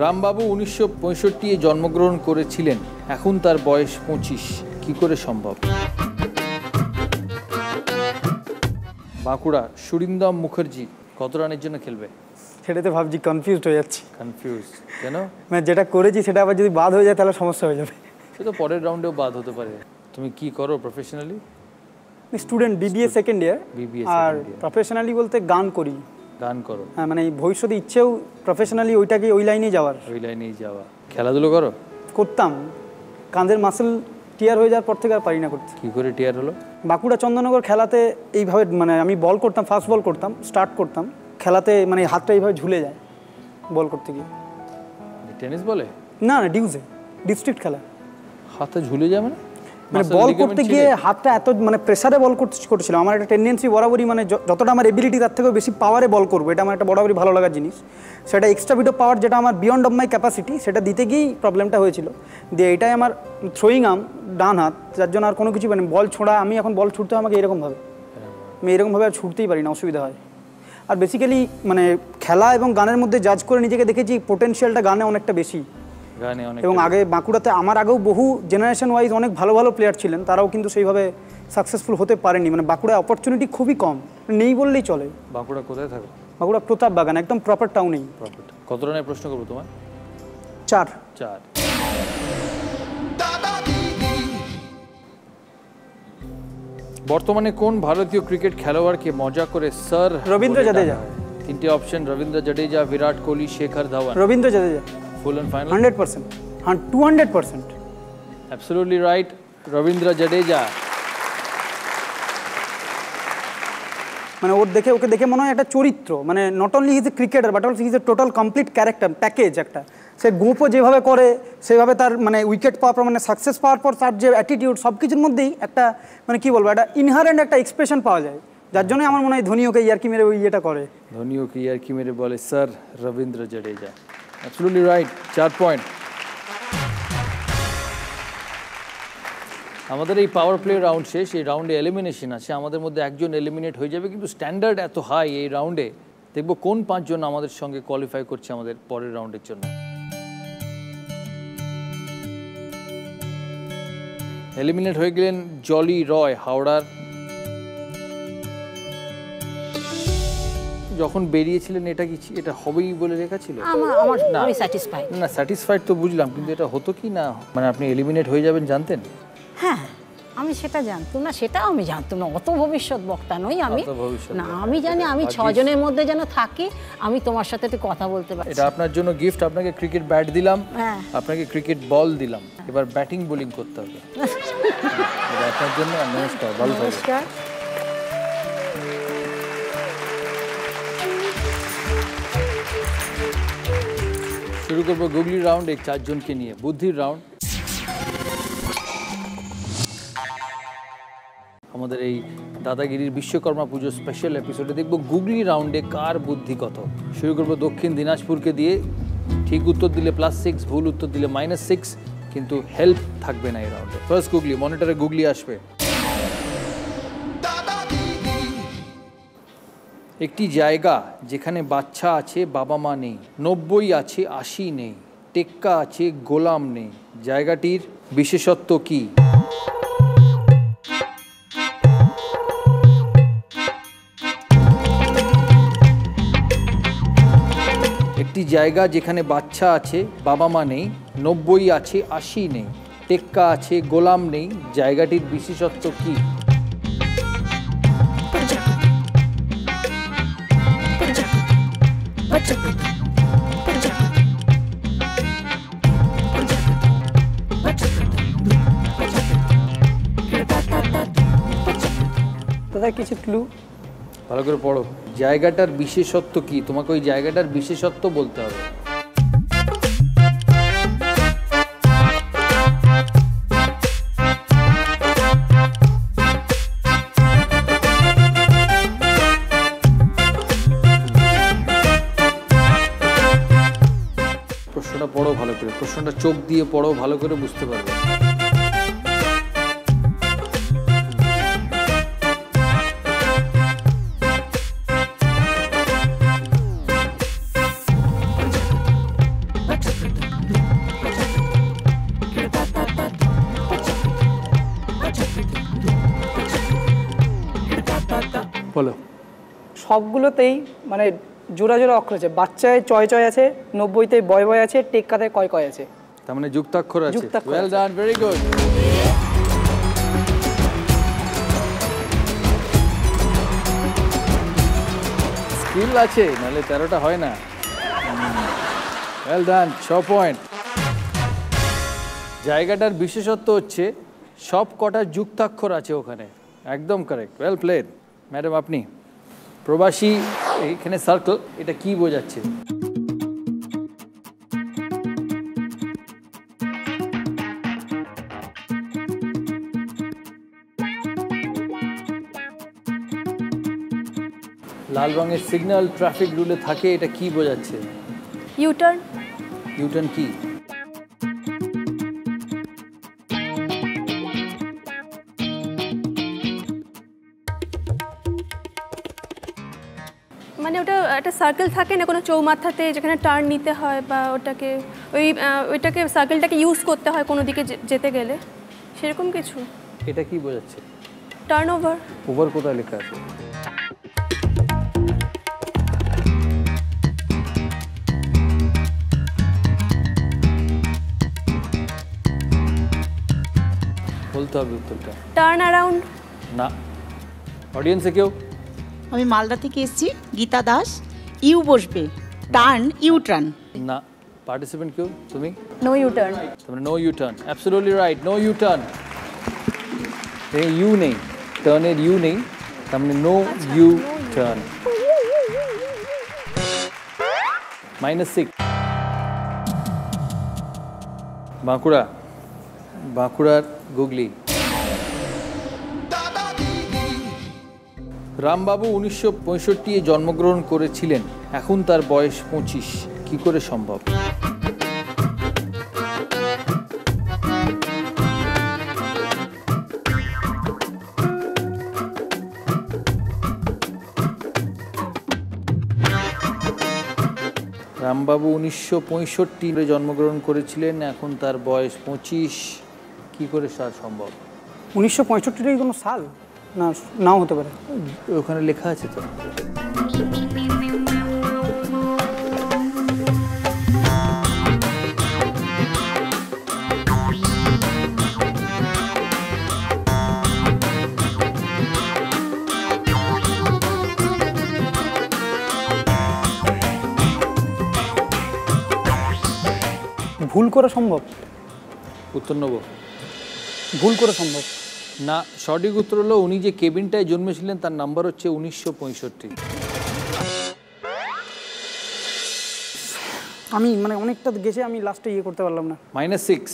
রামবাবু 1965 জন্মগ্রহণ করেছিলেন, এখন তার বয়স 25, কি করে সম্ভব? বাঁকুড়া সুরিন্দম মুখার্জি কত রানের জন্য খেলবে? সেটাতে ভাবছি, কনফিউজড হয়ে যাচ্ছি। কনফিউজ কেন? মানে যেটা করেছি সেটা আবার যদি বাদ হয়ে যায় তাহলে সমস্যা হয়ে যাবে। সে তো পরের রাউন্ডেও বাদ হতে পারে। তুমি কি করো professionally? Student, BBA second year. আর প্রফেশনালি বলতে গান করি। গান করো? হ্যাঁ, মানে ভবিষ্যতে ইচ্ছেও প্রফেশনালি ওইটাকে ওই লাইনেই যাওয়ার। ওই লাইনেই যাওয়া। খেলাধুলো করো? করতাম, কাঁধের মাসেল টিয়ার হয়ে যাওয়ার পর থেকে আর পারি না করতে। কি করে টিয়ার হলো? বাঁকুড়া চন্দননগর খেলাতে এইভাবে, মানে আমি বল করতাম, ফাস্ট বল করতাম, স্টার্ট করতাম খেলাতে, মানে হাতটা এইভাবে ঝুলে যায় বল করতে গিয়ে। টেনিস বলে? না না, ডিউজে, ডিস্ট্রিক্ট খেলা। হাতে ঝুলে যায় মানে? মানে বল করতে গিয়ে হাতটা এত মানে প্রেসারে বল করতেছিলাম। আমার একটা টেন্ডেন্সি বরাবরই, মানে যতটা আমার এবিলিটি তার থেকেও বেশি পাওয়ারে বল করবো, এটা আমার একটা বরাবরই ভালো লাগার জিনিস। সেটা এক্সট্রা বিট অফ পাওয়ার, যেটা আমার বিয়ন্ড অফ মাই ক্যাপাসিটি, সেটা দিতে গিয়েই প্রবলেমটা হয়েছিল। দিয়ে এটাই আমার থ্রোয়িং আর্ম, ডান হাত, যার জন্য আর কোনো কিছু মানে বল ছোঁড়া, আমি এখন বল ছুটতে আমাকে এরকমভাবে, আমি এরকমভাবে আর ছুটতেই পারি না, অসুবিধা হয়। আর বেসিক্যালি মানে খেলা এবং গানের মধ্যে জাজ করে নিজেকে দেখেছি পোটেনশিয়ালটা গানে অনেকটা বেশি। এবং আগে বাঁকুড়াতে আমার আগেও বহু জেনারেশন ওয়াইজ অনেক ভালো ভালো প্লেয়ার ছিলেন, তারাও কিন্তু সেইভাবে সাকসেসফুল হতে পারেনি। মানে বাঁকুড়া অপরচুনিটি খুবই কম, নেই বললেই চলে। বাঁকুড়া কোথায় থাকো? বাঁকুড়া প্রতাপ বাগান, একদম প্রপার টাউনেই। কত রানের প্রশ্ন করবো তোমার? 4। বর্তমানে কোন ভারতীয় ক্রিকেট খেলোয়াড়কে মজা করে স্যার রবীন্দ্র জাদেজা? 3টে option: Ravindra Jadeja, Virat Kohli, Shikhar Dhawan. Ravindra Jadeja. Full and final? 100%, 200%। Absolutely right, Ravindra Jadeja. মানে ওকে দেখে মনে হয় একটা চরিত্র, মানে not only his a cricketer but also his a total complete character package একটা। সে গোপও যেভাবে করে সেভাবে তার মানে উইকেট পাওয়ার পর, মানে সাকসেস পাওয়ার পর তার যে অ্যাটিটিউড, সব কিছুর মধ্যেই একটা মানে কী বলবো, একটা ইনহারেন্ট একটা এক্সপ্রেশন পাওয়া যায়, যার জন্য আমার মনে হয় ধোনি ওকে ইয়ার্কি মেরে ওই ইয়েটা করে। ধোনি ওকে ইয়ার্কি মেরে বলে sir Ravindra Jadeja. Absolutely right, 4 point. আমাদের এই পাওয়ার প্লে রাউন্ড শেষ। এই রাউন্ডে এলিমিনেশন আছে, আমাদের মধ্যে একজন এলিমিনেট হয়ে যাবে, কিন্তু স্ট্যান্ডার্ড এত হাই এই রাউন্ডে, দেখবো কোন 5 জন আমাদের সঙ্গে কোয়ালিফাই করছে আমাদের পরের রাউন্ডের জন্য। এলিমিনেট হয়ে গেলেন জলি রয় হাওড়ার। যখন বেরিয়েছিলেন এটা কি এটা হবেই বলে লেখা ছিল? আমি স্যাটিসফাইড। না, স্যাটিসফাইড তো বুঝলাম, কিন্তু এটা হতো কি না, মানে আপনি এলিমিনেট হয়ে যাবেন জানতেন? হ্যাঁ, আমি সেটা জানতাম না, সেটাও আমি জানতাম না, অত ভবিষ্যৎ বক্তা নই আমি। না, আমি জানি আমি 6 জনের মধ্যে যেন থাকি, আমি তোমার সাথে একটু কথা বলতে পারি। এটা আপনার জন্য গিফট। আপনাকে ক্রিকেট ব্যাট দিলাম, আপনাকে ক্রিকেট বল দিলাম, এবার ব্যাটিং বোলিং করতে হবে। এটা আপনার জন্য। নমস্কার, ভালো থাকবেন। শুরু করবো গুগলি রাউন্ড, এই 4 জনকে নিয়ে। বুদ্ধির রাউন্ড। আমাদের এই দাদাগিরির বিশ্বকর্মা পুজো স্পেশাল এপিসোডে দেখবো গুগলি রাউন্ডে কার বুদ্ধি কত। শুরু করবো দক্ষিণ দিনাজপুরকে দিয়ে। ঠিক উত্তর দিলে +6, ভুল উত্তর দিলে -6, কিন্তু হেল্প থাকবে না এই রাউন্ডে। ফার্স্ট গুগলি, মনিটরে গুগলি আসবে। একটি জায়গা যেখানে বাচ্চা আছে, বাবা মা নেই, 90 আছে, 80 নেই, টেক্কা আছে, গোলাম নেই, জায়গাটির বিশেষত্ব কি? একটি জায়গা যেখানে বাচ্চা আছে, বাবা মা নেই, 90 আছে, 80 নেই, টেক্কা আছে, গোলাম নেই, জায়গাটির বিশেষত্ব কি? দাদা কিছু ক্লু? ভালো করে পড়ো। জায়গাটার বিশেষত্ব কি? তোমাকে ওই জায়গাটার বিশেষত্ব বলতে হবে। প্রশ্নটা পড়ো ভালো করে, প্রশ্নটা চোখ দিয়ে পড়ো, ভালো করে বুঝতে পারবে। বলো। সবগুলোতেই মানে জোড়া জোড়া অক্ষর আছে। বাচ্চায় চয় চয় আছে, 90-তে বয় বয় আছে, টেক্কাতে কয় কয় আছে। তার মানে যুক্তাক্ষর আছে। যুক্তাক্ষর ওয়েল আছে। ডান, ভেরি গুড। স্কিল আছে, নাহলে 13টা হয় না। Well done, 6 point. জায়গাটার বিশেষত্ব হচ্ছে সব কটা যুক্তাক্ষর আছে ওখানে। একদম কারেক্ট, ওয়েল প্লেড। ম্যাডাম আপনি, প্রবাসী এখানে সার্কেল, এটা কি বোঝাচ্ছে? লাল রঙের সিগন্যাল ট্রাফিক রুলে থাকে, এটা কি বোঝাচ্ছে? ইউটার্ন। ইউটার্ন কি? মানে ওটা একটা সার্কেল থাকে না কোনো চৌমাথাতে, যেখানে টার্ন নিতে হয় বা ওইটাকে সার্কেলটাকে ইউজ করতে হয় কোনো দিকে যেতে গেলে, সেরকম কিছু। এটা কি বোঝাচ্ছে? Turn over. ওভার কোথায় লেখা আছে? বলতে হবে উত্তরটা। Turn around. না। অডিয়েন্সে কেউ? আমি মালদা থেকে এসেছি, গীতা দাস। ইউ বসবে, টার্ন ইউটার্ন। না। পার্টিসিপেন্ট কেউ? তুমি? No U turn. তোমরা no U turn, absolutely right, no U turn. এই ইউ নেই, টার্নের ইউ নেই, তার মানে নো ইউ টার্ন। -6। বাঁকুড়া, বাঁকুড়ার গুগলি। রামবাবু 1965 জন্মগ্রহণ করেছিলেন, এখন তার বয়স 25, কি করে সম্ভব? রামবাবু 1965 জন্মগ্রহণ করেছিলেন, এখন তার বয়স 25, কি করে তার সম্ভব? 1965 কোনো সাল না, নাও হতে পারে। ওখানে লেখা আছে তো। ভুল করা সম্ভব? উত্তর নেব? ভুল করা সম্ভব না। সঠিক উত্তর হলো উনি যে কেবিনটায় জন্মেছিলেন তার নাম্বার হচ্ছে 1965। আমি মানে অনেকটা গেছে, আমি লাস্টে ইয়ে করতে পারলাম না। -6।